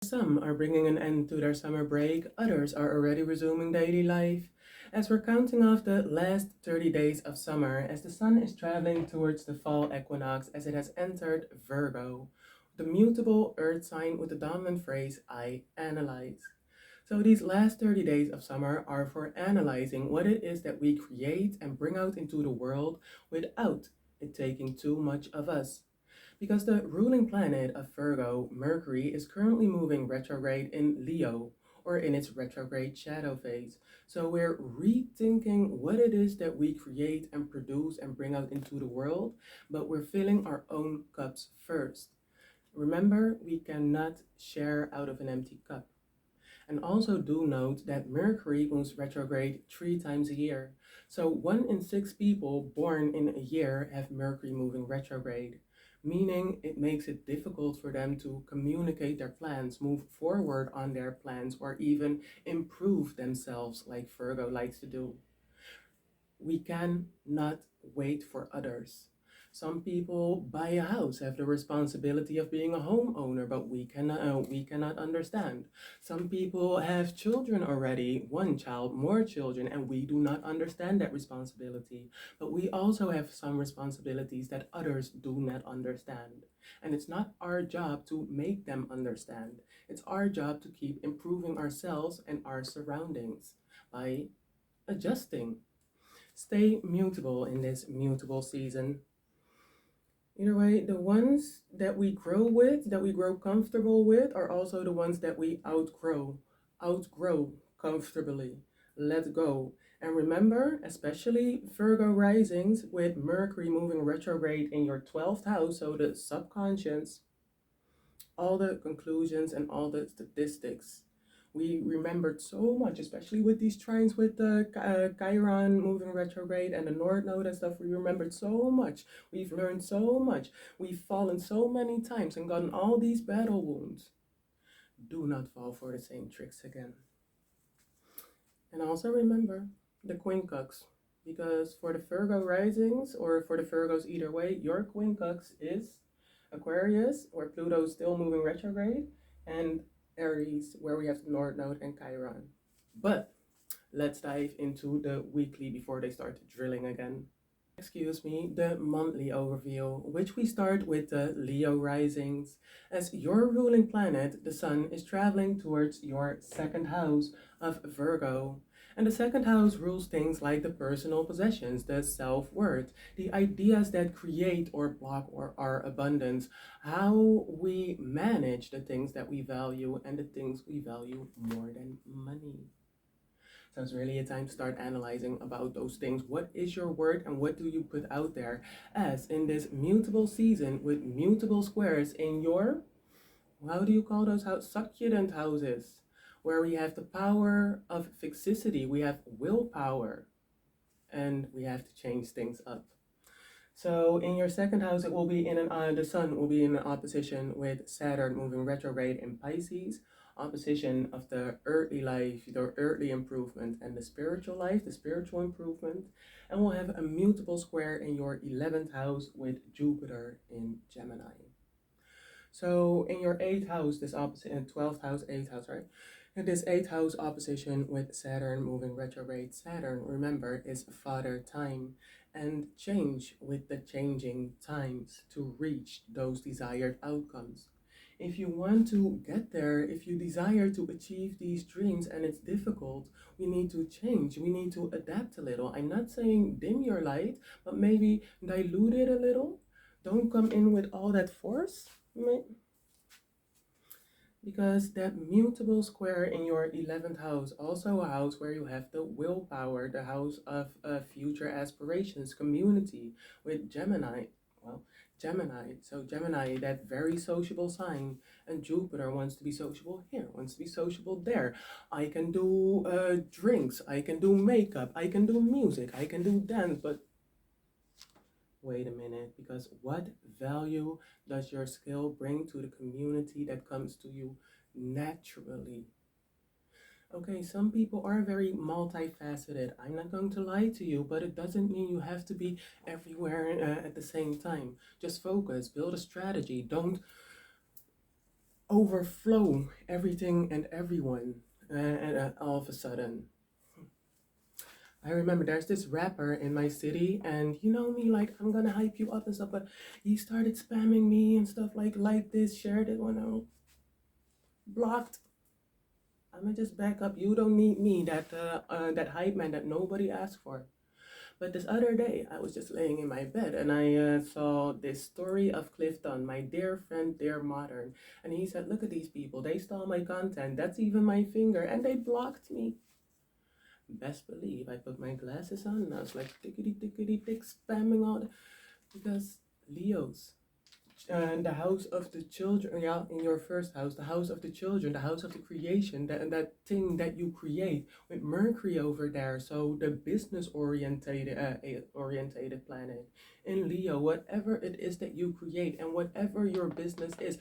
Some are bringing an end to their summer break, others are already resuming daily life. As we're counting off the last 30 days of summer, as the sun is traveling towards the fall equinox as it has entered Virgo, the mutable earth sign with the dominant phrase, I analyze. So these last 30 days of summer are for analyzing what it is that we create and bring out into the world without it taking too much of us. Because the ruling planet of Virgo, Mercury, is currently moving retrograde in Leo, or in its retrograde shadow phase. So we're rethinking what it is that we create and produce and bring out into the world, but we're filling our own cups first. Remember, we cannot share out of an empty cup. And also do note that Mercury moves retrograde 3 times a year. So 1 in 6 people born in a year have Mercury moving retrograde, meaning it makes it difficult for them to communicate their plans, move forward on their plans, or even improve themselves like Virgo likes to do. We cannot wait for others. Some people buy a house, have the responsibility of being a homeowner, but we cannot understand. Some people have children already, one child, more children, and we do not understand that responsibility. But we also have some responsibilities that others do not understand. And it's not our job to make them understand. It's our job to keep improving ourselves and our surroundings by adjusting. Stay mutable in this mutable season. Either way, the ones that we grow with, that we grow comfortable with, are also the ones that we outgrow comfortably. Let go. And remember, especially Virgo risings with Mercury moving retrograde in your 12th house, so the subconscious, all the conclusions and all the statistics. We remembered so much, especially with these trines with the Chiron moving retrograde and the North Node and stuff. We remembered so much. We've learned so much. We've fallen so many times and gotten all these battle wounds. Do not fall for the same tricks again. And also remember the quincux, because for the Virgo risings, or for the Virgos either way, your quincux is Aquarius, where Pluto is still moving retrograde, and Aries, where we have the North Node and Chiron. But let's dive into the weekly before they start drilling again. Excuse me, the monthly overview, which we start with the Leo risings. As your ruling planet, the sun, is traveling towards your second house of Virgo. And the second house rules things like the personal possessions, the self-worth, the ideas that create or block our abundance, how we manage the things that we value and the things we value more than money. So it's really a time to start analyzing about those things. What is your word and what do you put out there? As in this mutable season with mutable squares in your, how do you call those succulent houses? Where we have the power of fixicity, we have willpower, and we have to change things up. So in your second house, it will be in the sun will be in an opposition with Saturn moving retrograde in Pisces, opposition of the earthly life, the earthly improvement, and the spiritual life, the spiritual improvement. And we'll have a mutable square in your 11th house with Jupiter in Gemini. So in your 8th house, this opposite, in 12th house, 8th house, right? And this 8th house opposition with Saturn moving retrograde. Saturn, remember, is father time, and change with the changing times to reach those desired outcomes. If you want to get there, if you desire to achieve these dreams and it's difficult, we need to change. We need to adapt a little. I'm not saying dim your light, but maybe dilute it a little. Don't come in with all that force. Because that mutable square in your 11th house, also a house where you have the willpower, the house of future aspirations, community with Gemini. Well, Gemini. So Gemini, that very sociable sign, and Jupiter wants to be sociable here, wants to be sociable there. I can do drinks, I can do makeup, I can do music, I can do dance, but wait a minute, because what value does your skill bring to the community that comes to you naturally? Okay, some people are very multifaceted. I'm not going to lie to you, but it doesn't mean you have to be everywhere at the same time. Just focus, build a strategy. Don't overflow everything and everyone, and all of a sudden. I remember there's this rapper in my city, and you know me, like I'm gonna hype you up and stuff, but he started spamming me and stuff like this, shared it when I'm blocked. I'm gonna just back up. You don't need me, that hype man that nobody asked for. But this other day, I was just laying in my bed and I saw this story of Clifton, my dear friend, dear modern, and he said, "Look at these people. They stole my content. That's even my finger, and they blocked me." Best believe I put my glasses on and I was like tickety tickety tick spamming all because Leos and the house of the children, yeah, in your first house, the house of the children, the house of the creation, that thing that you create with Mercury over there. So the business orientated planet in Leo, whatever it is that you create and whatever your business is,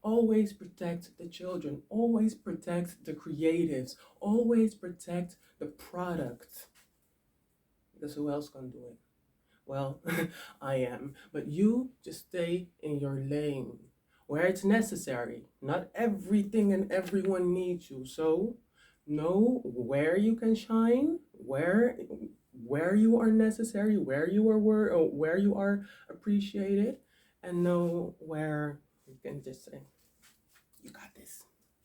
always protect the children, always protect the creatives, always protect the product, because who else can do it? Well, I am. But you just stay in your lane where it's necessary. Not everything and everyone needs you. So know where you can shine, where you are necessary, where you are where you are appreciated, and know where you can just say, "You got this."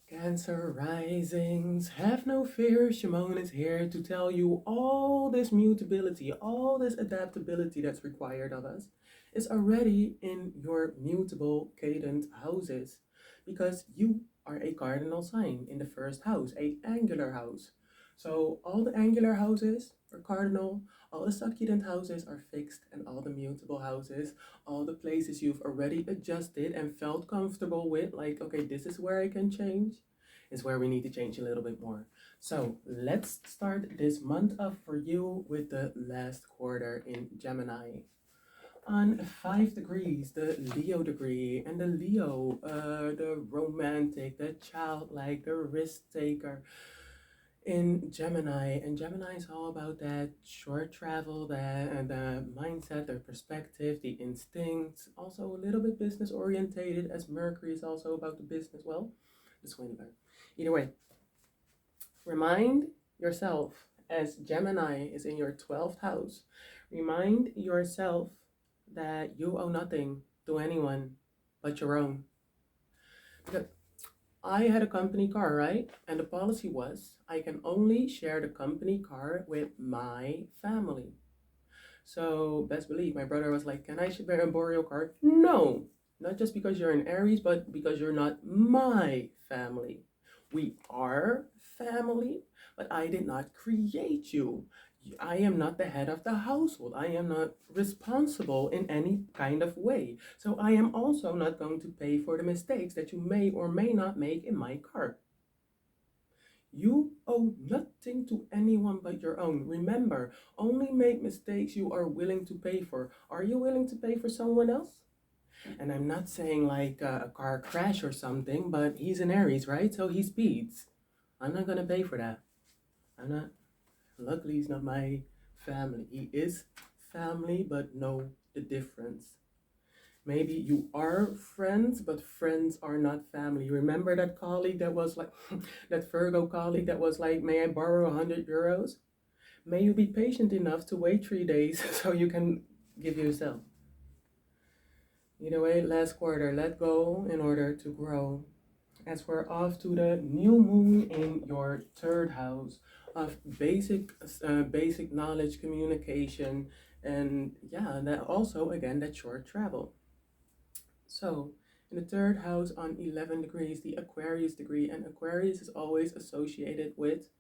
Cancer risings, have no fear. Shmoane is here to tell you all this mutability, all this adaptability that's required of us is already in your mutable cadent houses, because you are a cardinal sign in the first house, a angular house. So all the angular houses are cardinal, all the succulent houses are fixed, and all the mutable houses, all the places you've already adjusted and felt comfortable with, like, okay, this is where I can change, is where we need to change a little bit more. So let's start this month off for you with the last quarter in Gemini. On 5 degrees, the Leo degree, and the Leo, the romantic, the childlike, the risk taker in Gemini. And Gemini is all about that short travel, that and the mindset, the perspective, the instincts, also a little bit business orientated, as Mercury is also about the business, well, the swindler. Either way, remind yourself, as Gemini is in your 12th house, remind yourself that you owe nothing to anyone but your own. Because I had a company car, right? And the policy was I can only share the company car with my family. So best believe my brother was like, "Can I borrow your car?" No, not just because you're an Aries, but because you're not my family. We are family, but I did not create you. I am not the head of the household. I am not responsible in any kind of way. So I am also not going to pay for the mistakes that you may or may not make in my car. You owe nothing to anyone but your own. Remember, only make mistakes you are willing to pay for. Are you willing to pay for someone else? And I'm not saying like a car crash or something, but he's an Aries, right? So he speeds. I'm not gonna pay for that. I'm not. Luckily, he's not my family. He is family, but know the difference. Maybe you are friends, but friends are not family. Remember that colleague that was like, that Virgo colleague that was like, "May I borrow 100 euros? May you be patient enough to wait 3 days so you can give yourself." Either way, last quarter, let go in order to grow. As we're off to the new moon in your third house of basic knowledge, communication, and yeah, that also again that short travel. So in the third house on 11 degrees, the Aquarius degree, and Aquarius is always associated with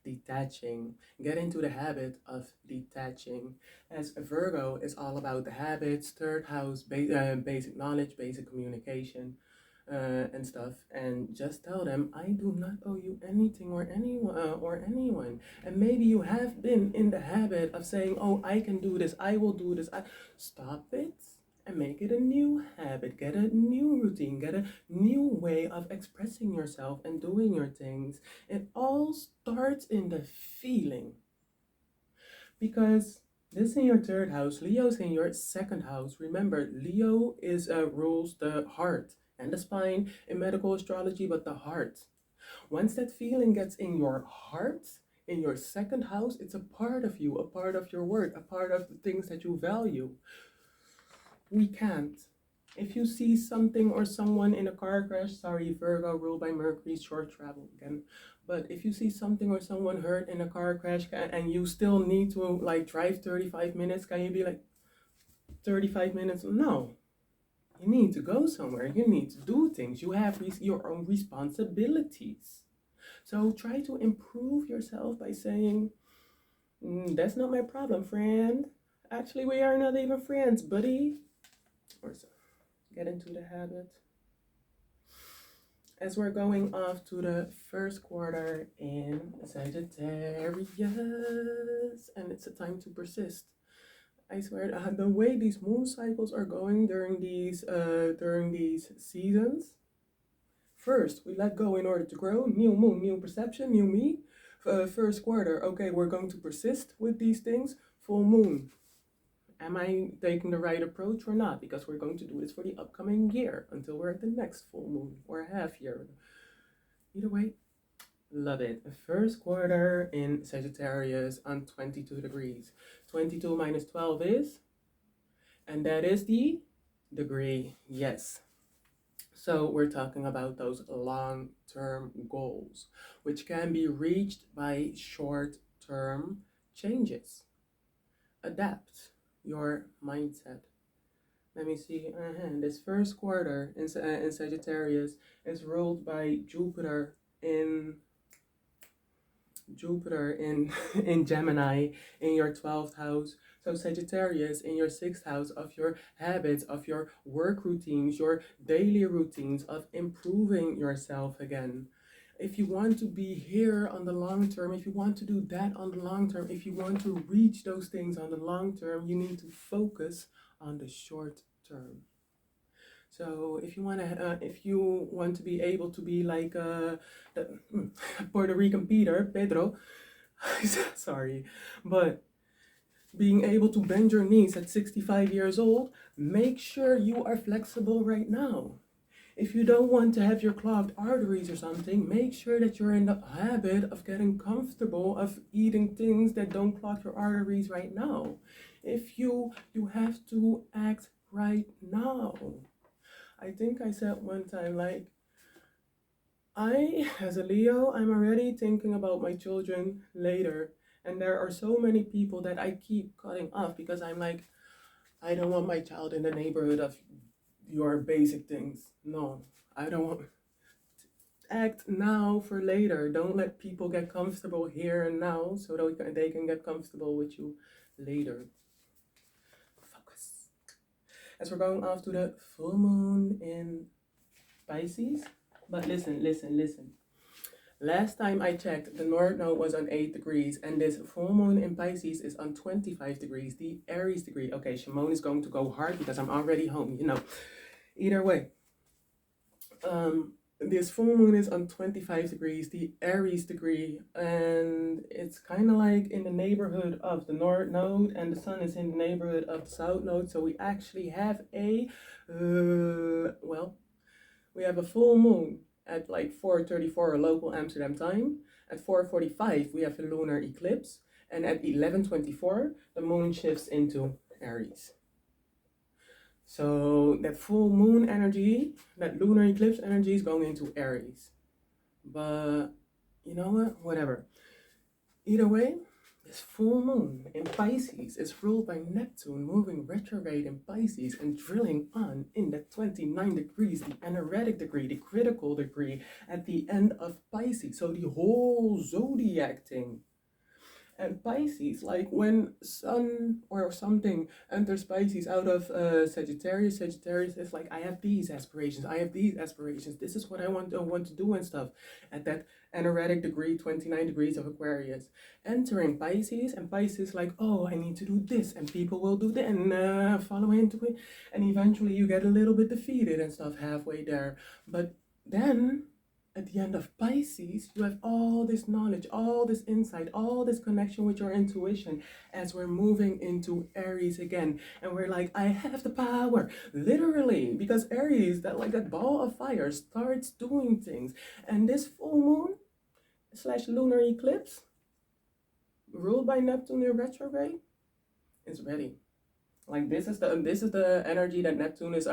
detaching. Get into the habit of detaching, as Virgo is all about the habits, third house, basic knowledge, basic communication, and stuff. And just tell them, "I do not owe you anything or anyone." And maybe you have been in the habit of saying, "Oh, I can do this, I will do this." Stop it and make it a new habit. Get a new routine, get a new way of expressing yourself and doing your things. It all starts in the feeling. Because this is in your third house, Leo's in your second house. Remember, Leo is rules the heart. and the spine in medical astrology, but the heart. Once that feeling gets in your heart, in your second house, it's a part of you, a part of your work, a part of the things that you value. We can't. If you see something or someone in a car crash, sorry, Virgo ruled by Mercury, short travel again. But if you see something or someone hurt in a car crash and you still need to like drive 35 minutes, can you be like 35 minutes? No. You need to go somewhere. You need to do things. You have your own responsibilities. So try to improve yourself by saying, that's not my problem, friend. Actually, we are not even friends, buddy. Or so. Get into the habit. As we're going off to the first quarter in Sagittarius, and it's a time to persist. I swear, the way these moon cycles are going during these seasons. First, we let go in order to grow. New moon, new perception, new me. First quarter, okay, we're going to persist with these things. Full moon. Am I taking the right approach or not? Because we're going to do this for the upcoming year until we're at the next full moon or half year. Either way, love it. First quarter in Sagittarius on 22 degrees. 22 minus 12 is? And that is the degree, yes. So we're talking about those long-term goals, which can be reached by short-term changes. Adapt your mindset. Let me see. This first quarter in Sagittarius is ruled by Jupiter in Gemini in your 12th house. So Sagittarius in your 6th house of your habits, of your work routines, your daily routines, of improving yourself again. If you want to be here on the long term, if you want to do that on the long term, if you want to reach those things on the long term, you need to focus on the short term. So if you want to be able to be like the Puerto Rican Pedro, sorry, but being able to bend your knees at 65 years old, make sure you are flexible right now. If you don't want to have your clogged arteries or something, make sure that you're in the habit of getting comfortable of eating things that don't clog your arteries right now. If you have to act right now. I think I said one time, like, as a Leo, I'm already thinking about my children later. And there are so many people that I keep cutting off because I'm like, I don't want my child in the neighborhood of your basic things. No, I don't want. Act now for later. Don't let people get comfortable here and now so that they can get comfortable with you later. Focus. As we're going off to the full moon in Pisces. But listen. Last time I checked, the North Node was on 8 degrees, and this full moon in Pisces is on 25 degrees, the Aries degree. Okay, Shmoane is going to go hard because I'm already home, you know. Either way, this full moon is on 25 degrees, the Aries degree, and it's kind of like in the neighborhood of the North Node, and the Sun is in the neighborhood of the South Node, so we actually have we have a full moon at like 4:34 local Amsterdam time. At 4:45 we have a lunar eclipse, and at 11:24 the moon shifts into Aries. So that full moon energy, that lunar eclipse energy is going into Aries. But you know what? Whatever. Either way, this full moon in Pisces is ruled by Neptune moving retrograde in Pisces and drilling on in the 29 degrees, the energetic degree, the critical degree at the end of Pisces. So the whole zodiac thing. And Pisces, like when Sun or something enters Pisces out of Sagittarius is like, I have these aspirations, this is what I want to do and stuff. At that energetic degree, 29 degrees of Aquarius, entering Pisces, and Pisces like, oh, I need to do this, and people will do that, and follow into it, and eventually you get a little bit defeated and stuff halfway there. But then at the end of Pisces, you have all this knowledge, all this insight, all this connection with your intuition as we're moving into Aries again. And we're like, I have the power, literally, because Aries, that ball of fire, starts doing things. And this full moon / lunar eclipse, ruled by Neptune in retrograde, is ready. Like this is the energy that Neptune is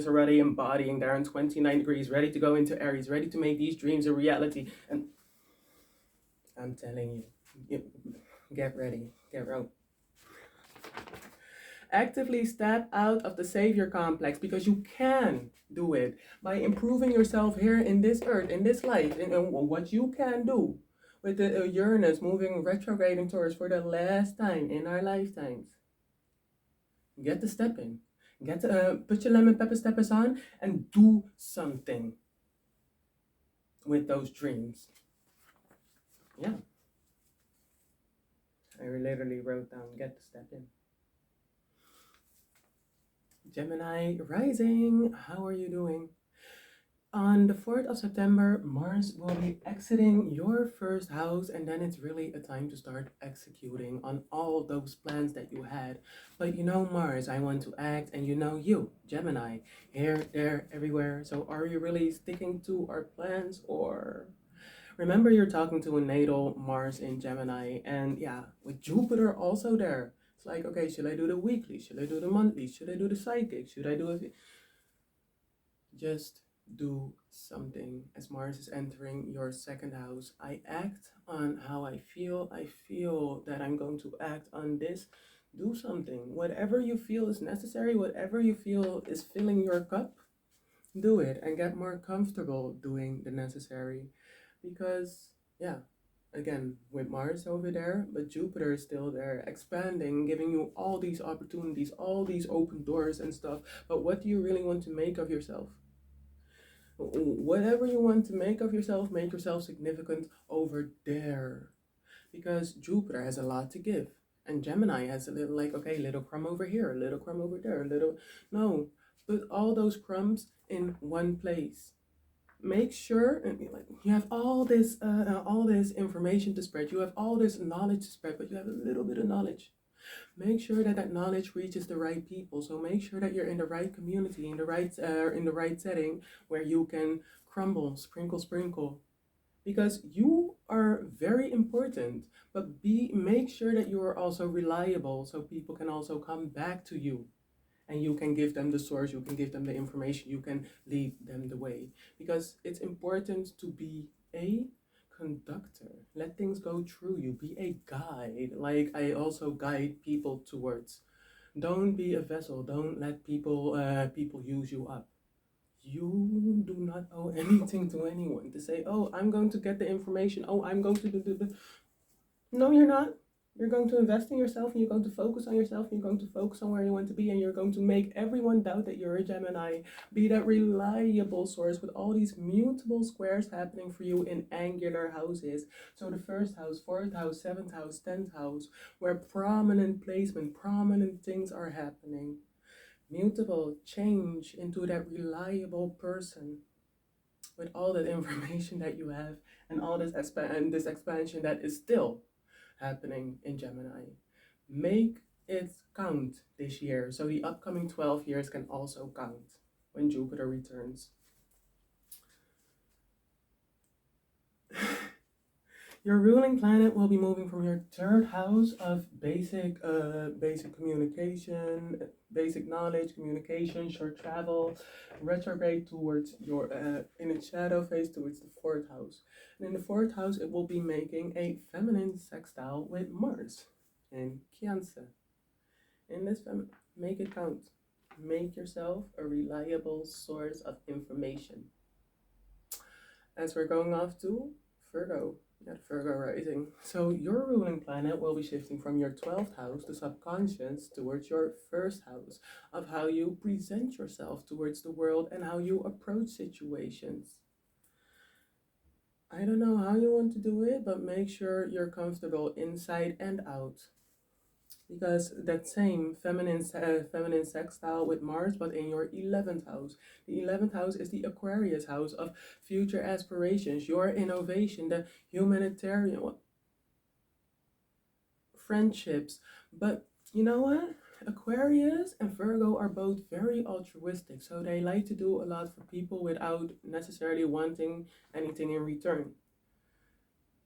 already embodying there in 29 degrees, ready to go into Aries, ready to make these dreams a reality. And I'm telling you, get ready, get ready. Actively step out of the savior complex, because you can do it by improving yourself here in this earth, in this life, and what you can do with the Uranus moving retrograde in Taurus for the last time in our lifetimes. Get the step in. Get to, put your lemon pepper steppers on and do something with those dreams. Yeah. I literally wrote down, get the step in. Gemini rising, how are you doing? On the 4th of September, Mars will be exiting your first house, and then it's really a time to start executing on all those plans that you had. But you know, Mars, I want to act, and you know you, Gemini, here, there, everywhere. So are you really sticking to our plans, or... Remember, you're talking to a natal Mars in Gemini, and yeah, with Jupiter also there. It's like, okay, should I do the weekly? Should I do the monthly? Should I do the psychic? Should I do it? Just do something. As Mars is entering your second house, I act on how I feel. I feel that I'm going to act on this. Do something. Whatever you feel is necessary, whatever you feel is filling your cup, do it and get more comfortable doing the necessary. Because, yeah, again, with Mars over there, but Jupiter is still there, expanding, giving you all these opportunities, all these open doors and stuff. But what do you really want to make of yourself? Whatever you want to make of yourself, make yourself significant over there. Because Jupiter has a lot to give. And Gemini has a little, like, okay, little crumb over here, a little crumb over there, a little... No, put all those crumbs in one place. Make sure you have all this information to spread. You have all this knowledge to spread, but you have a little bit of knowledge. Make sure that that knowledge reaches the right people. So make sure that you're in the right community, in the right setting where you can crumble, sprinkle, because you are very important. But make sure that you are also reliable, so people can also come back to you. And you can give them the source, you can give them the information, you can lead them the way. Because it's important to be a conductor. Let things go through you. Be a guide. Like I also guide people towards. Don't be a vessel. Don't let people use you up. You do not owe anything to anyone to say, oh, I'm going to get the information. Oh, I'm going to do the... No, you're not. You're going to invest in yourself, and you're going to focus on yourself, and you're going to focus on where you want to be, and you're going to make everyone doubt that you're a Gemini. Be that reliable source with all these mutable squares happening for you in angular houses. So the first house, fourth house, seventh house, 10th house, where prominent placement, prominent things are happening. Mutable, change into that reliable person with all that information that you have, and all this this expansion that is still happening in Gemini. Make it count this year, so the upcoming 12 years can also count when Jupiter returns. Your ruling planet will be moving from your third house of basic communication, basic knowledge, communication, short travel, retrograde towards your in its shadow phase towards the fourth house. And in the fourth house, it will be making a feminine sextile with Mars in Cancer. In this make it count. Make yourself a reliable source of information. As we're going off to Virgo. At Virgo rising. So your ruling planet will be shifting from your 12th house, the subconscious, towards your first house of how you present yourself towards the world and how you approach situations. I don't know how you want to do it, but make sure you're comfortable inside and out. because that same feminine sextile with Mars, but in your 11th house. The 11th house is the Aquarius house of future aspirations, your innovation, the humanitarian friendships. But you know what? Aquarius and Virgo are both very altruistic, so they like to do a lot for people without necessarily wanting anything in return.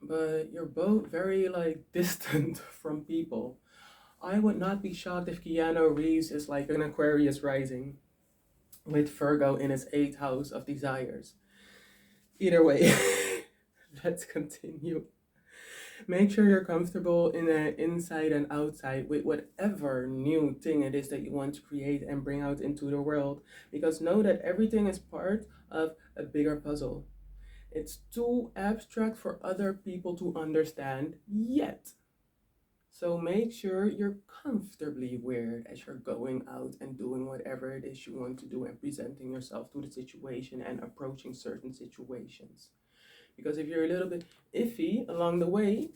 But you're both very like distant from people. I would not be shocked if Keanu Reeves is like an Aquarius rising with Virgo in his 8th house of desires. Either way, let's continue. Make sure you're comfortable in the inside and outside with whatever new thing it is that you want to create and bring out into the world, because know that everything is part of a bigger puzzle. It's too abstract for other people to understand yet. So make sure you're comfortably weird as you're going out and doing whatever it is you want to do and presenting yourself to the situation and approaching certain situations. Because if you're a little bit iffy along the way,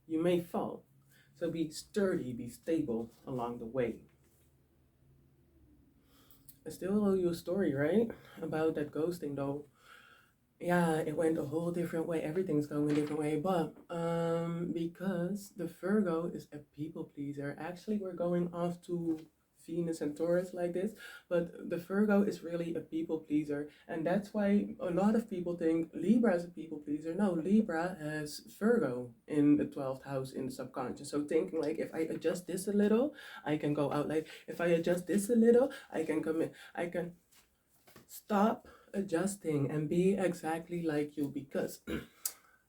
you may fall. So be sturdy, be stable along the way. I still owe you a story, right? About that ghosting though. Yeah, it went a whole different way. Everything's going a different way, but because the Virgo is a people pleaser. Actually, we're going off to Venus and Taurus like this, but the Virgo is really a people pleaser, and that's why a lot of people think Libra is a people pleaser. No, Libra has Virgo in the 12th house in the subconscious. So thinking like, if I adjust this a little, I can go out. Like if I adjust this a little, I can come in. I can stop adjusting and be exactly like you, because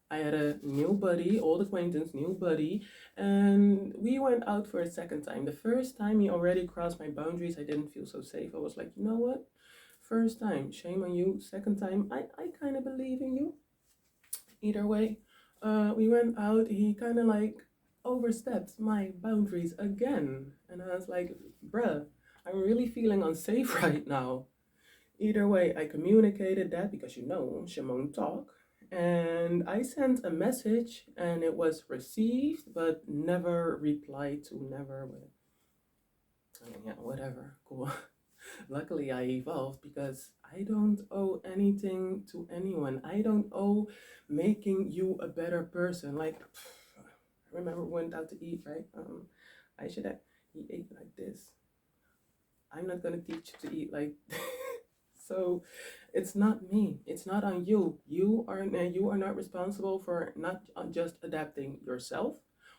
I had a new buddy, old acquaintance, new buddy, and we went out for a second time. The first time he already crossed my boundaries. I didn't feel so safe. I was like, you know what? First time, shame on you. Second time, I kind of believe in you. Either way, we went out. He kind of like overstepped my boundaries again. And I was like, bruh, I'm really feeling unsafe right now. Either way, I communicated that because you know, Shmoane talk. And I sent a message and it was received but never replied to, never. Yeah, whatever, cool. Luckily, I evolved because I don't owe anything to anyone. I don't owe making you a better person. Like, I remember we went out to eat, right? I should have, he ate like this. I'm not gonna teach you to eat like so it's not me, it's not on you. You are not responsible for not just adapting yourself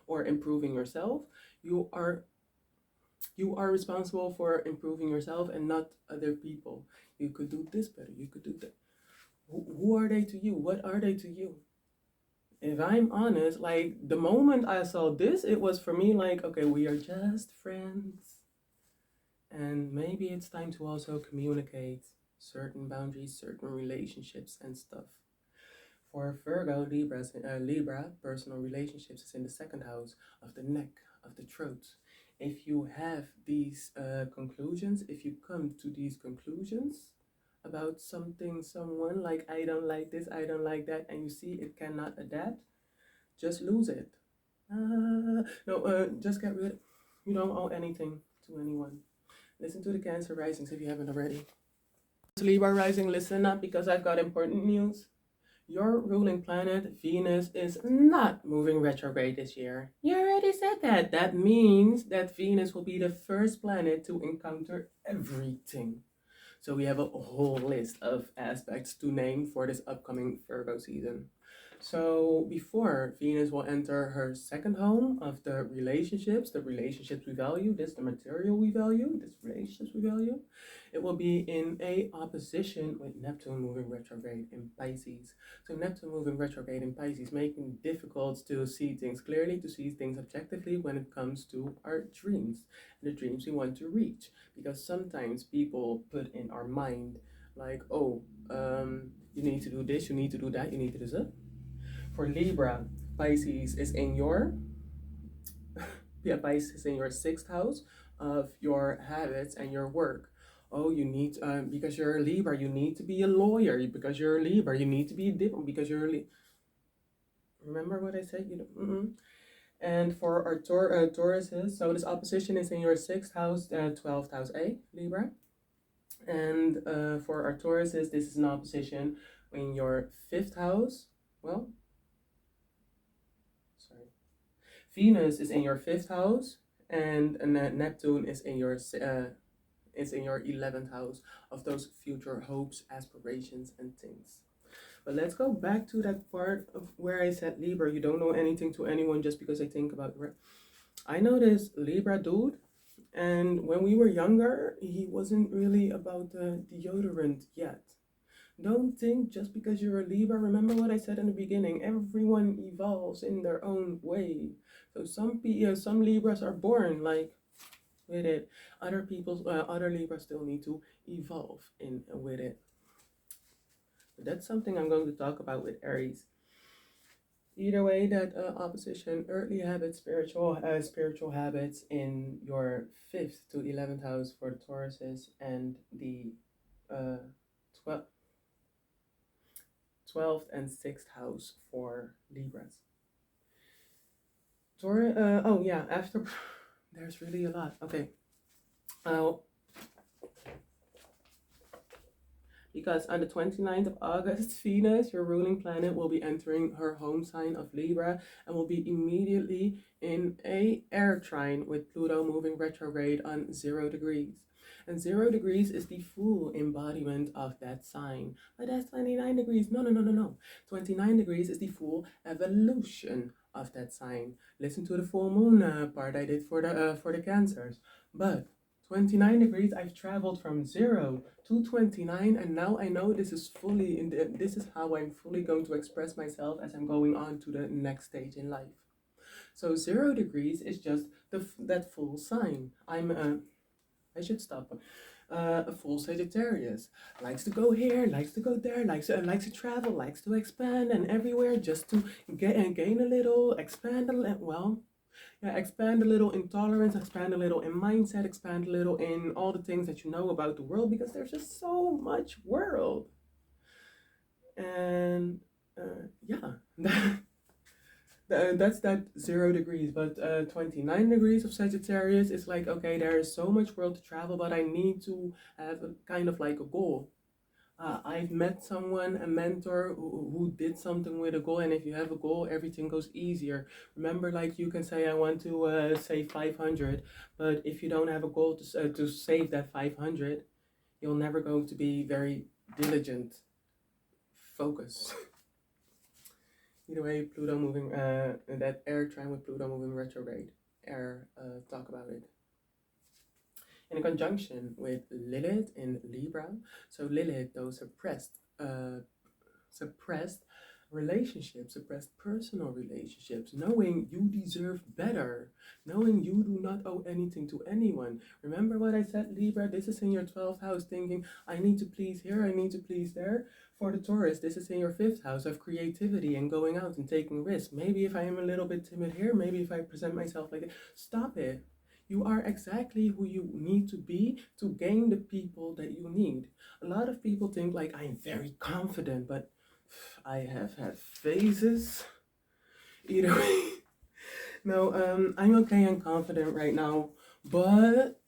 or improving yourself. You are responsible for improving yourself and not other people. You could do this better, you could do that. Who are they to you? What are they to you? If I'm honest, like the moment I saw this, it was for me like, okay, we are just friends. And maybe it's time to also communicate certain boundaries, certain relationships and stuff. For Virgo, Libra, personal relationships is in the 2nd house of the neck, of the throat. If you have these conclusions, if you come to these conclusions about something, someone, like I don't like this, I don't like that, and you see it cannot adapt, just lose it. Just get rid. You don't owe anything to anyone. Listen to the Cancer risings if you haven't already. Libra rising, listen up because I've got important news. Your ruling planet, Venus, is not moving retrograde this year. You already said that. That means that Venus will be the first planet to encounter everything. So we have a whole list of aspects to name for this upcoming Virgo season. So before Venus will enter her 2nd home of the relationships we value, the material we value, this relationships we value, it will be in a opposition with Neptune moving retrograde in Pisces. So Neptune moving retrograde in Pisces, making it difficult to see things clearly, to see things objectively when it comes to our dreams, and the dreams we want to reach. Because sometimes people put in our mind like, you need to do this, you need to do that, you need to do this. For Libra, Pisces is in your Pisces is in your 6th house of your habits and your work. Oh, you need because you're a Libra, you need to be a lawyer. Because you're a Libra, you need to be different. Because you're remember what I said? And for our Tauruses, so this opposition is in your 6th house, 12th house A, Libra. And for our Tauruses, this is an opposition in your 5th house. Well, sorry. Venus is in your 5th house, and Neptune is in your 11th house of those future hopes, aspirations, and things. But let's go back to that part of where I said Libra, you don't know anything to anyone just because I think about it. I know this Libra dude, and when we were younger, he wasn't really about the deodorant yet. Don't think just because you're a Libra, remember what I said in the beginning, everyone evolves in their own way. So some Libras are born like with it. Other Libras still need to evolve in with it. But that's something I'm going to talk about with Aries. Either way, that opposition, earthly habits, spiritual habits in your 5th to 11th house for the Tauruses, and the 12th and 6th house for Libras. Oh yeah, after there's really a lot. Okay. Because on the 29th of August, Venus, your ruling planet, will be entering her home sign of Libra and will be immediately in a air trine with Pluto moving retrograde on 0 degrees. And 0 degrees is the full embodiment of that sign. But that's 29 degrees. No. 29 degrees is the full evolution of that sign. Listen to the full moon part I did for the Cancers. But 29 degrees, I've traveled from 0 to 29, and now I know this is how I'm fully going to express myself as I'm going on to the next stage in life. So 0 degrees is just that full sign. I should stop. A full Sagittarius likes to go here, likes to go there, likes to travel, likes to expand and everywhere just to gain a little, expand a little. Well, yeah, expand a little in tolerance, expand a little in mindset, expand a little in all the things that you know about the world, because there's just so much world. And yeah, that's that 0 degrees. But 29 degrees of Sagittarius is like, okay, there is so much world to travel, but I need to have a kind of like a goal. I've met someone, a mentor, who did something with a goal, and if you have a goal, everything goes easier. Remember, like, you can say, I want to save 500, but if you don't have a goal to save that 500, you're never going to be very diligent. Focus. Either way, Pluto moving, that air trine with Pluto moving retrograde. Talk about it. In conjunction with Lilith in Libra. So Lilith, those suppressed relationships, suppressed personal relationships, knowing you deserve better, knowing you do not owe anything to anyone. Remember what I said, Libra? This is in your 12th house, thinking, I need to please here, I need to please there. For the Taurus, this is in your 5th house of creativity and going out and taking risks. Maybe if I am a little bit timid here, maybe if I present myself like that, stop it. You are exactly who you need to be to gain the people that you need. A lot of people think like, I'm very confident, but I have had phases. Either way. No, I'm okay and confident right now, but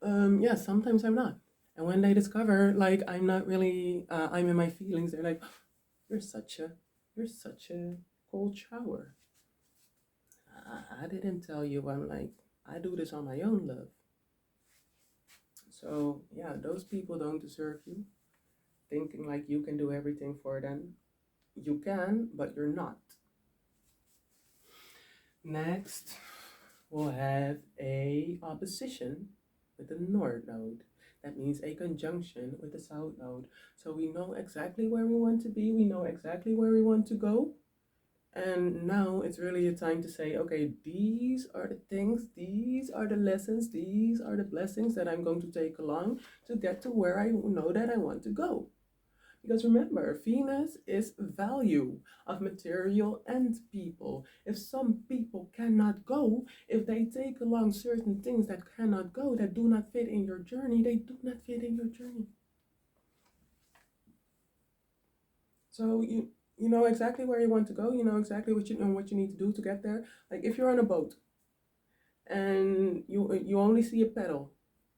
yeah, sometimes I'm not. And when they discover like I'm not really, I'm in my feelings, they're like, you're such a cold shower. I didn't tell you. I'm like, I do this on my own, love. So yeah, those people don't deserve you. Thinking like you can do everything for them. You can, but you're not. Next, we'll have a opposition with the North Node. That means a conjunction with the South Node. So we know exactly where we want to be. We know exactly where we want to go. And now it's really a time to say, okay, these are the things, these are the lessons, these are the blessings that I'm going to take along to get to where I know that I want to go. Because remember, Venus is value of material and people. If some people cannot go, if they take along certain things that cannot go, that do not fit in your journey, they do not fit in your journey. So You know exactly where you want to go. You know exactly what you need to do to get there. Like if you're on a boat and you only see a pedal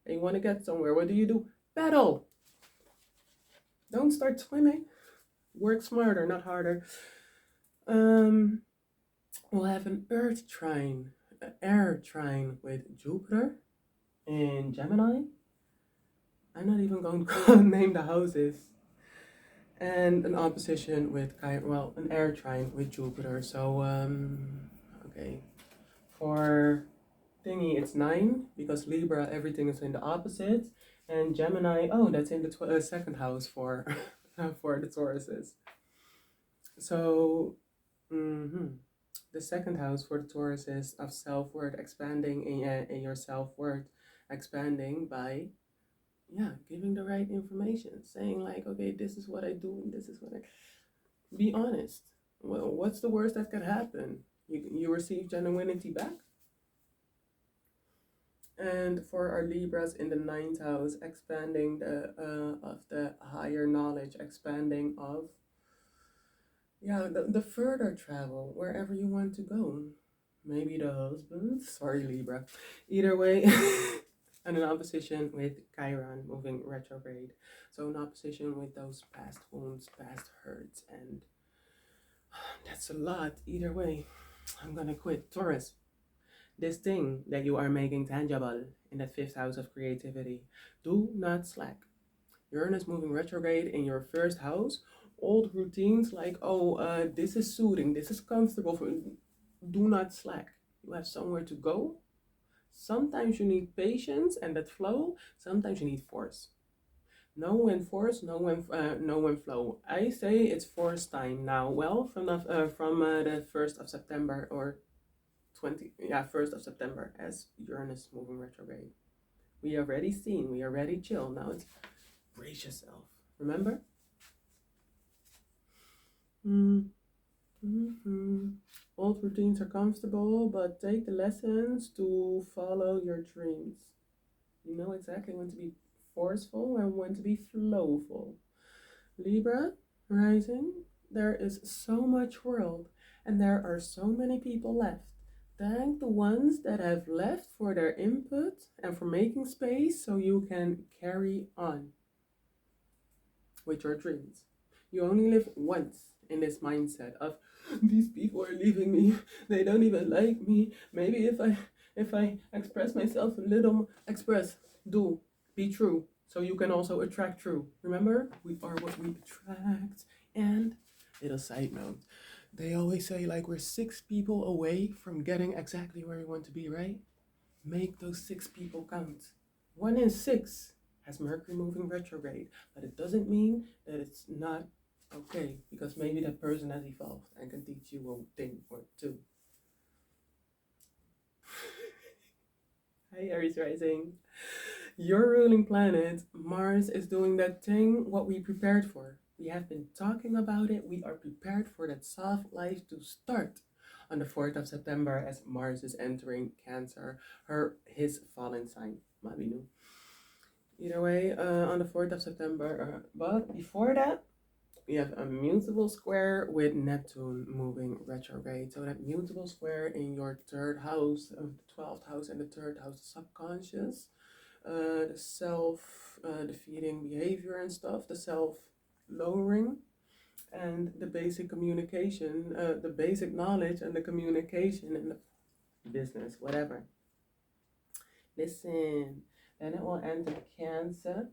and you want to get somewhere, what do? Pedal. Don't start swimming. Work smarter, not harder. Um, we'll have an Earth trine, an air trine with Jupiter in Gemini. I'm not even going to name the houses. And an opposition with an air trine with Jupiter. So okay, for thingy it's 9 because Libra everything is in the opposites, and Gemini, oh, that's in the second house for for the Tauruses. So the second house for the Tauruses of self-worth, expanding in your self-worth, expanding by giving the right information, saying like, okay, this is what I do and this is what I be honest. Well, what's the worst that could happen? You receive genuinity back. And for our Libras in the 9th house, expanding of the higher knowledge, expanding of the further travel, wherever you want to go. Maybe the husband, sorry Libra. Either way, and an opposition with Chiron moving retrograde. So an opposition with those past wounds, past hurts, and that's a lot. Either way, I'm gonna quit. Taurus, this thing that you are making tangible in that 5th house of creativity, do not slack. Uranus moving retrograde in your 1st house. Old routines like, this is soothing, this is comfortable for you. Do not slack. You have somewhere to go. Sometimes you need patience and that flow. Sometimes you need force. Know when force, know when flow. I say it's force time now. Well, from the 1st of September or 1st of September as Uranus moving retrograde. We are already seen. We are already chill. Now it's brace yourself. Remember? Old routines are comfortable, but take the lessons to follow your dreams. You know exactly when to be forceful and when to be flowful. Libra rising, there is so much world and there are so many people left. Thank the ones that have left for their input and for making space so you can carry on with your dreams. You only live once in this mindset of these people are leaving me, they don't even like me. Maybe if I express myself a little, be true, so you can also attract true. Remember, we are what we attract. And little side note, they always say like we're 6 people away from getting exactly where you want to be, right? Make those 6 people count. 1 in 6 has Mercury moving retrograde, but it doesn't mean that it's not okay, because maybe that person has evolved and can teach you a thing or two. Hi Aries rising. Your ruling planet, Mars, is doing that thing what we prepared for. We have been talking about it. We are prepared for that soft life to start on the 4th of September as Mars is entering Cancer, his fallen sign, Mabinu. Either way, on the 4th of September, but before that, we have a mutable square with Neptune moving retrograde. So that mutable square in your 3rd house, the 12th house and the 3rd house, subconscious, the self-defeating behavior and stuff, the self-lowering, and the basic communication, the basic knowledge and the communication and the business, whatever. Listen, then it will enter Cancer.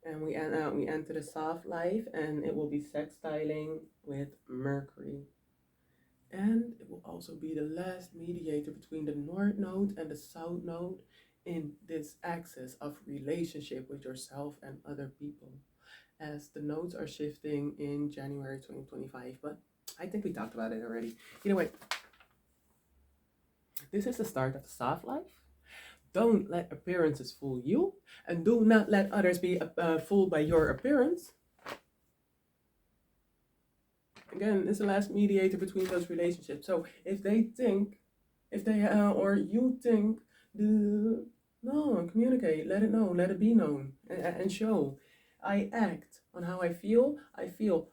And we enter the soft life, and it will be sextiling with Mercury. And it will also be the last mediator between the North Node and the South Node in this axis of relationship with yourself and other people, as the nodes are shifting in January 2025. But I think we talked about it already. Either way, this is the start of the soft life. Don't let appearances fool you, and do not let others be fooled by your appearance. Again, it's the last mediator between those relationships. So if they think, or you think, no, communicate, let it know, let it be known, and show. I act on how I feel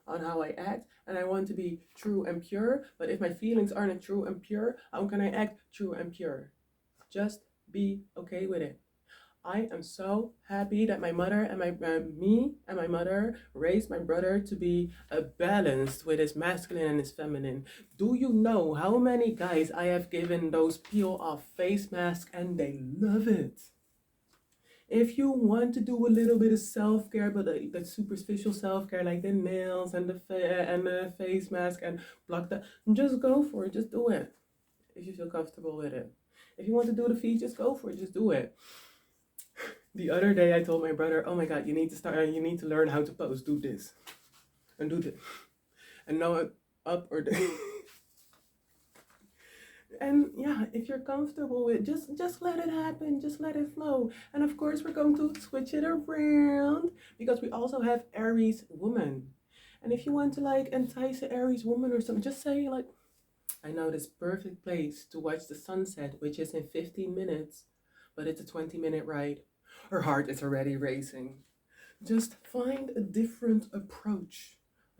on how I act, and I want to be true and pure. But if my feelings aren't true and pure, how can I act true and pure? Just be okay with it. I am so happy that my mother and me and my mother raised my brother to be balanced with his masculine and his feminine. Do you know how many guys I have given those peel off face masks and they love it? If you want to do a little bit of self-care, but the superficial self-care, like the nails and the face mask and block that, just go for it. Just do it if you feel comfortable with it. If you want to do the feet, just go for it. Just do it. The other day, I told my brother, "Oh my God, you need to learn how to pose. Do this and do this, and now up or down." And yeah, if you're comfortable with, just let it happen, just let it flow. And of course, we're going to switch it around because we also have Aries woman. And if you want to like entice an Aries woman or something, just say like, "I know this perfect place to watch the sunset, which is in 15 minutes, but it's a 20-minute ride." Her heart is already racing. Just find a different approach.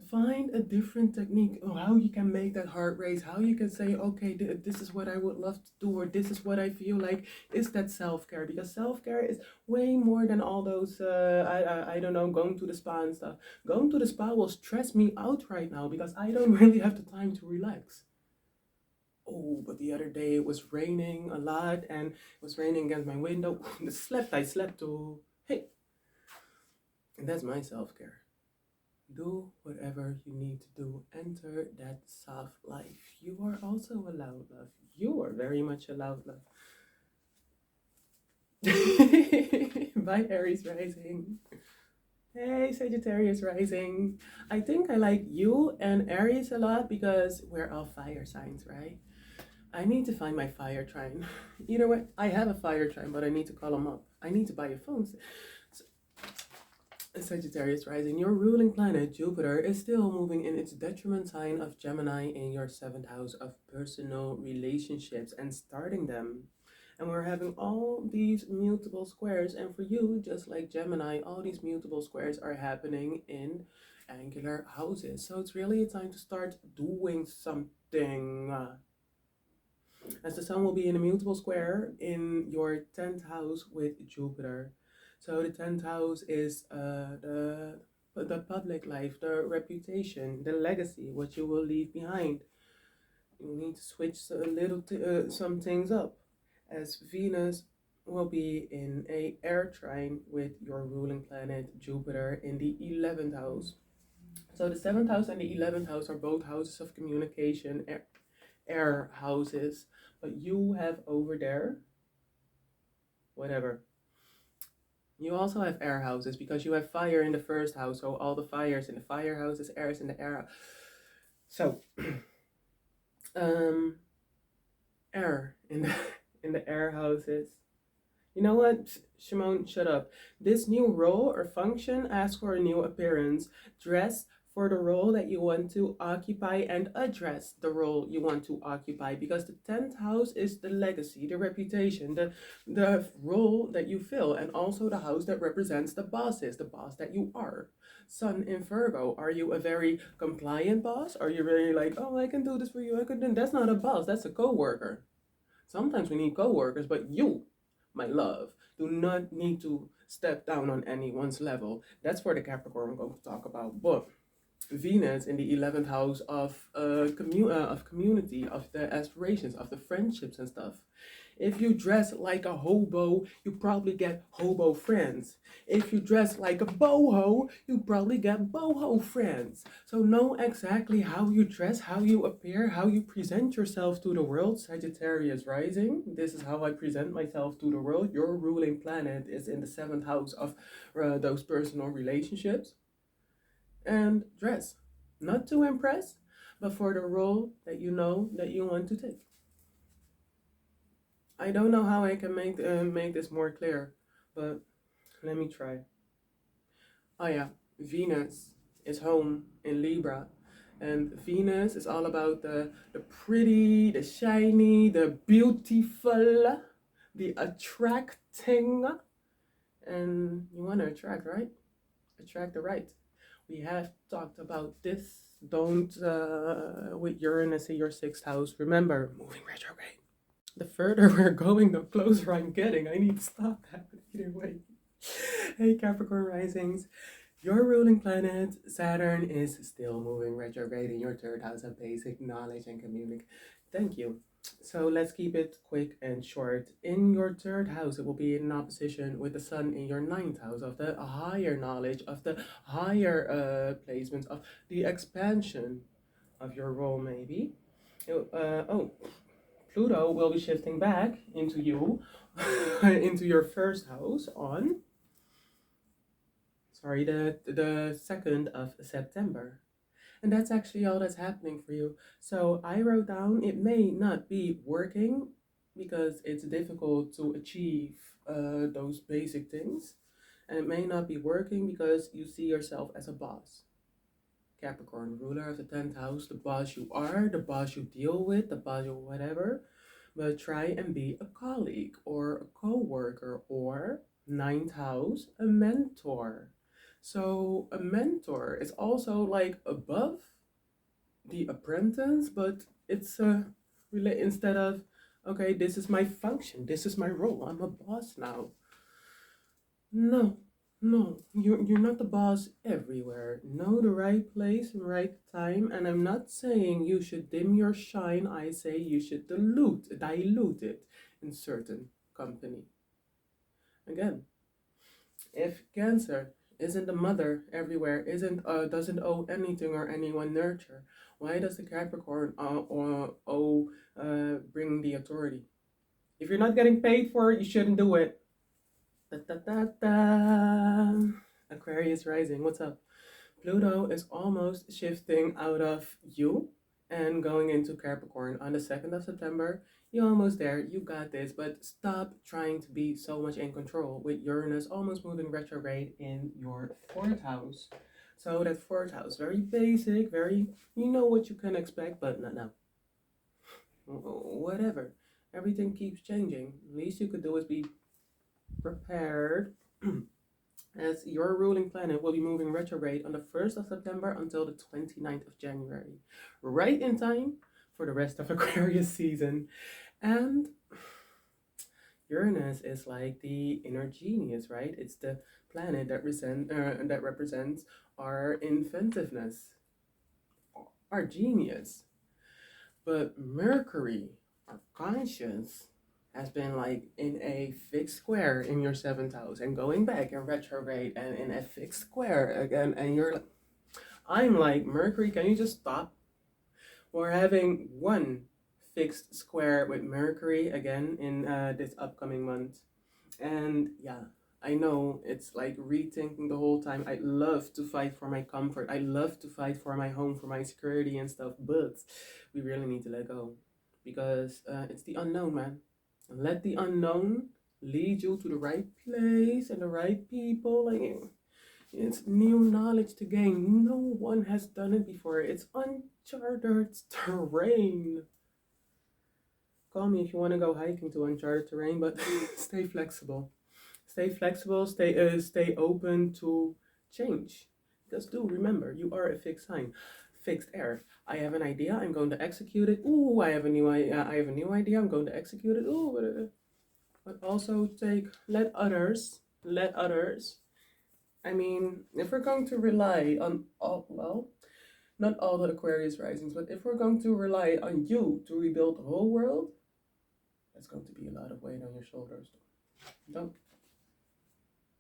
Find a different technique of how you can make that heart race, how you can say, okay, this is what I would love to do, or this is what I feel like is that self-care. Because self-care is way more than all those, I don't know, going to the spa and stuff. Going to the spa will stress me out right now because I don't really have the time to relax. Oh, but the other day it was raining a lot and it was raining against my window. I slept, oh, hey. And that's my self-care. Do whatever you need to do. Enter that soft life. You are also allowed love. You are very much allowed love. Bye, Aries rising. Hey, Sagittarius rising. I think I like you and Aries a lot because we're all fire signs, right? I need to find my fire trine. Either way, I have a fire trine, but I need to call them up. I need to buy a phone. Sagittarius rising, your ruling planet Jupiter is still moving in its detriment sign of Gemini in your 7th house of personal relationships and starting them. And we're having all these mutable squares, and for you, just like Gemini, all these mutable squares are happening in angular houses. So it's really a time to start doing something. As the sun will be in a mutable square in your 10th house with Jupiter. So the 10th house is the public life, the reputation, the legacy, what you will leave behind. You need to switch some things up, as Venus will be in a air trine with your ruling planet Jupiter in the 11th house. So the 7th house and the 11th house are both houses of communication, air houses, but you have over there, whatever. You also have air houses because you have fire in the 1st house, so all the fires in the fire houses, airs in the air. So, air in the air houses. You know what, Shmoane, shut up. This new role or function asks for a new appearance. Dress for the role that you want to occupy and address the role you want to occupy, because the 10th house is the legacy, the reputation, the role that you fill, and also the house that represents the boss that you are. Sun in Virgo, are you a very compliant boss? Are you really like, oh, I can do this for you, I can do? That's not a boss, that's a co-worker. Sometimes we need co-workers, but you, my love, do not need to step down on anyone's level. That's for the Capricorn I'm going to talk about. But Venus in the 11th house of community, of the aspirations, of the friendships and stuff. If you dress like a hobo, you probably get hobo friends. If you dress like a boho, you probably get boho friends. So know exactly how you dress, how you appear, how you present yourself to the world. Sagittarius rising. This is how I present myself to the world. Your ruling planet is in the 7th house of those personal relationships. And dress, not to impress, but for the role that you know that you want to take. I don't know how I can make this more clear, but let me try. Oh yeah, Venus is home in Libra, and Venus is all about the pretty, the shiny, the beautiful, the attracting, and you want to attract, right? Attract the right. We have talked about this. Don't, with Uranus in your sixth house, remember, moving retrograde. The further we're going, the closer I'm getting. I need to stop that, but either way. Hey, Capricorn risings. Your ruling planet, Saturn, is still moving retrograde in your third house of basic knowledge and communication. Thank you. So let's keep it quick and short. In your third house, it will be in opposition with the sun in your ninth house of the higher knowledge, of the higher placements, of the expansion of your role, maybe. Pluto will be shifting back into you, into your first house on, the 2nd of September. And that's actually all that's happening for you. So I wrote down it may not be working because it's difficult to achieve those basic things. And it may not be working because you see yourself as a boss. Capricorn, ruler of the 10th house, the boss you are, the boss you deal with, the boss you whatever. But try and be a colleague or a co-worker, or 9th house, a mentor. So a mentor is also like above the apprentice, but it's instead of, okay, this is my function, this is my role, I'm a boss now. No, you're not the boss everywhere. Know the right place and right time, and I'm not saying you should dim your shine. I say you should dilute it in certain company. Again, if Cancer isn't the mother everywhere, doesn't owe anything or anyone nurture, why does the Capricorn bring the authority? If you're not getting paid for it, you shouldn't do it. Da, da, da, da. Aquarius rising, what's up? Pluto is almost shifting out of you and going into Capricorn on the 2nd of September. You're almost there, you got this, but stop trying to be so much in control with Uranus almost moving retrograde in your 4th house. So that 4th house, very basic, very, you know what you can expect, but no. Whatever. Everything keeps changing. Least you could do is be prepared. As your ruling planet will be moving retrograde on the 1st of September until the 29th of January. Right in time for the rest of Aquarius season. And Uranus is like the inner genius, right? It's the planet that represents our inventiveness, our genius. But Mercury, our conscience, has been like in a fixed square in your 7th house and going back in retrograde and in a fixed square again. And I'm like, Mercury, can you just stop? We're having one fixed square with Mercury again in this upcoming month. And yeah, I know it's like rethinking the whole time. I love to fight for my comfort. I love to fight for my home, for my security and stuff. But we really need to let go because it's the unknown, man. Let the unknown lead you to the right place and the right people. Like, it's new knowledge to gain. No one has done it before. It's uncharted terrain. Call me if you want to go hiking to uncharted terrain, but stay flexible. Stay flexible. Stay open to change. Because remember, you are a fixed sign, fixed air. I have an idea, I'm going to execute it. Ooh, I have a new idea, I'm going to execute it. Ooh, but also let others. I mean, if we're going to rely on not all the Aquarius risings, but if we're going to rely on you to rebuild the whole world, that's going to be a lot of weight on your shoulders. Don't.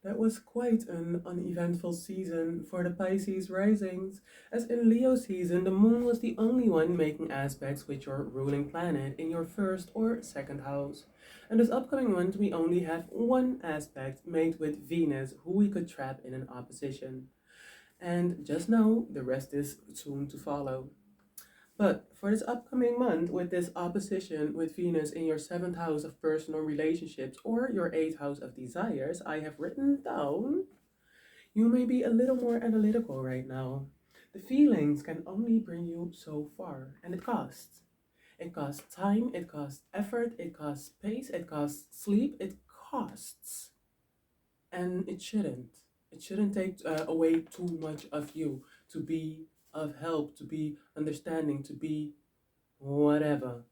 That was quite an uneventful season for the Pisces risings, as in Leo season, the moon was the only one making aspects with your ruling planet in your 1st or 2nd house. And this upcoming month, we only have one aspect made with Venus, who we could trap in an opposition. And just know, the rest is soon to follow. But for this upcoming month, with this opposition with Venus in your 7th house of personal relationships or your 8th house of desires, I have written down, you may be a little more analytical right now. The feelings can only bring you so far, and it costs. It costs time, it costs effort, it costs space, it costs sleep, it costs. And it shouldn't. It shouldn't take away too much of you to be of help, to be understanding, to be whatever.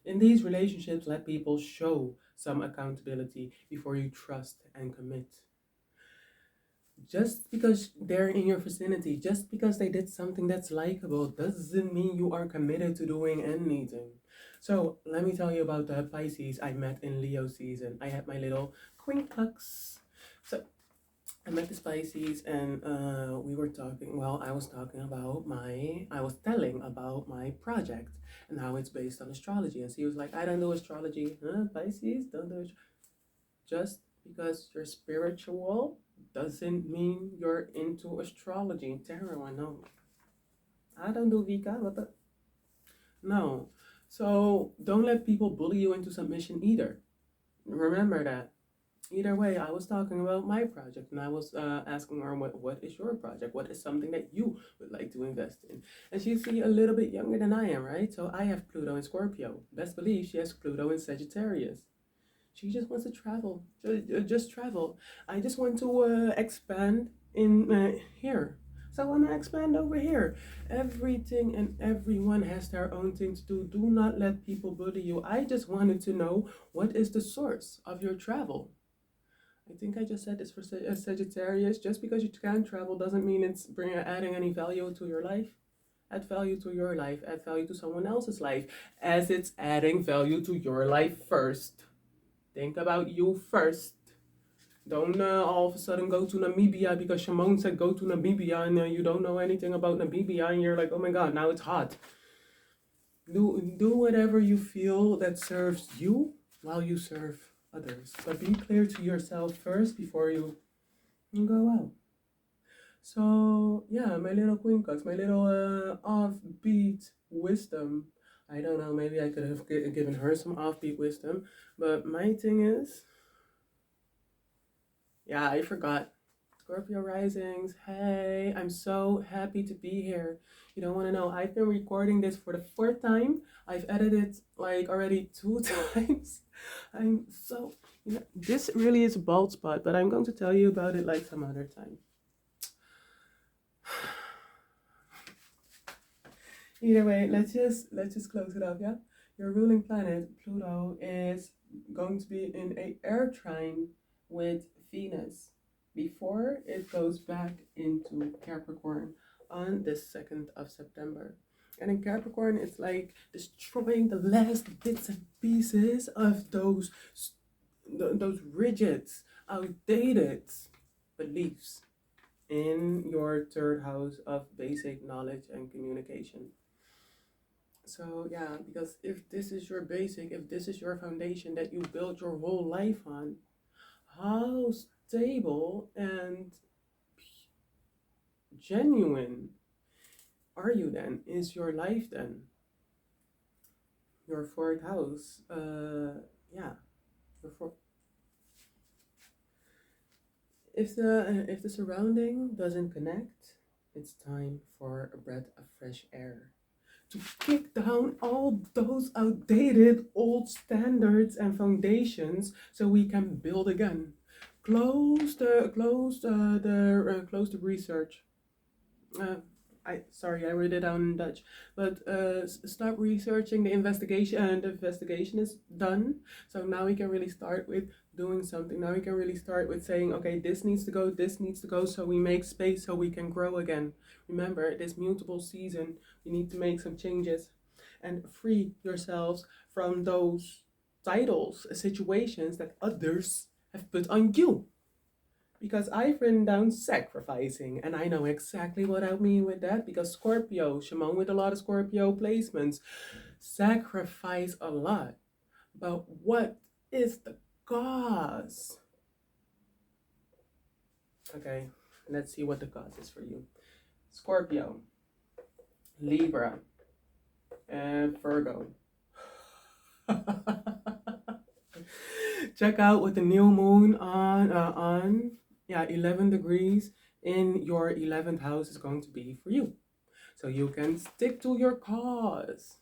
In these relationships, let people show some accountability before you trust and commit. Just because they're in your vicinity, just because they did something that's likable, doesn't mean you are committed to doing anything. So let me tell you about the Pisces I met in Leo season. I had my little quincux. So I met the Pisces and we were talking, well, I was telling about my project and how it's based on astrology. And she was like, I don't do astrology. Huh? Pisces, don't do it. Just because you're spiritual doesn't mean you're into astrology. Tarot, I know. I don't do Vika, but no. So don't let people bully you into submission either. Remember that. Either way, I was talking about my project and I was asking her, what is your project? What is something that you would like to invest in? And she's a little bit younger than I am, right? So I have Pluto in Scorpio. Best believe she has Pluto in Sagittarius. She just wants to travel, just travel. I just want to expand in here. So I want to expand over here. Everything and everyone has their own thing to do. Do not let people bully you. I just wanted to know, what is the source of your travel? I think I just said this for Sagittarius. Just because you can travel doesn't mean it's adding any value to your life. Add value to your life. Add value to someone else's life, as it's adding value to your life first. Think about you first. Don't all of a sudden go to Namibia because Shmoane said go to Namibia and you don't know anything about Namibia and you're like, oh my god, now it's hot. Do whatever you feel that serves you while you serve others. But be clear to yourself first before you go out. So yeah, my little quincux, my little offbeat wisdom. I don't know, maybe I could have given her some offbeat wisdom, but my thing is, yeah, I forgot. Scorpio risings, hey, I'm so happy to be here. You don't want to know, I've been recording this for the 4th time. I've edited like already 2 times. I'm so, this really is a bald spot, but I'm going to tell you about it like some other time. Either way, let's just close it up, yeah? Your ruling planet, Pluto, is going to be in a air trine with Venus before it goes back into Capricorn on the 2nd of September. And in Capricorn, it's like destroying the last bits and pieces of those rigid, outdated beliefs in your 3rd house of basic knowledge and communication. So yeah, because if this is your basic, if this is your foundation that you built your whole life on, how stable and genuine are you then? Is your life then? Your 4th house, yeah, your 4th. If the surrounding doesn't connect, it's time for a breath of fresh air. To kick down all those outdated old standards and foundations so we can build again. Close the research. I wrote it down in Dutch, but stop researching the investigation, and the investigation is done. So now we can really start with doing something. Now we can really start with saying, okay, this needs to go, so we make space so we can grow again. Remember, this mutable season, we need to make some changes and free yourselves from those titles, situations that others have put on you. Because I've written down sacrificing, and I know exactly what I mean with that, because Scorpio, Shmoane with a lot of Scorpio placements, sacrifice a lot. But what is the cause? Okay, let's see what the cause is for you. Scorpio, Libra, and Virgo. Check out what the new moon on 11 degrees in your 11th house is going to be for you. So you can stick to your cause.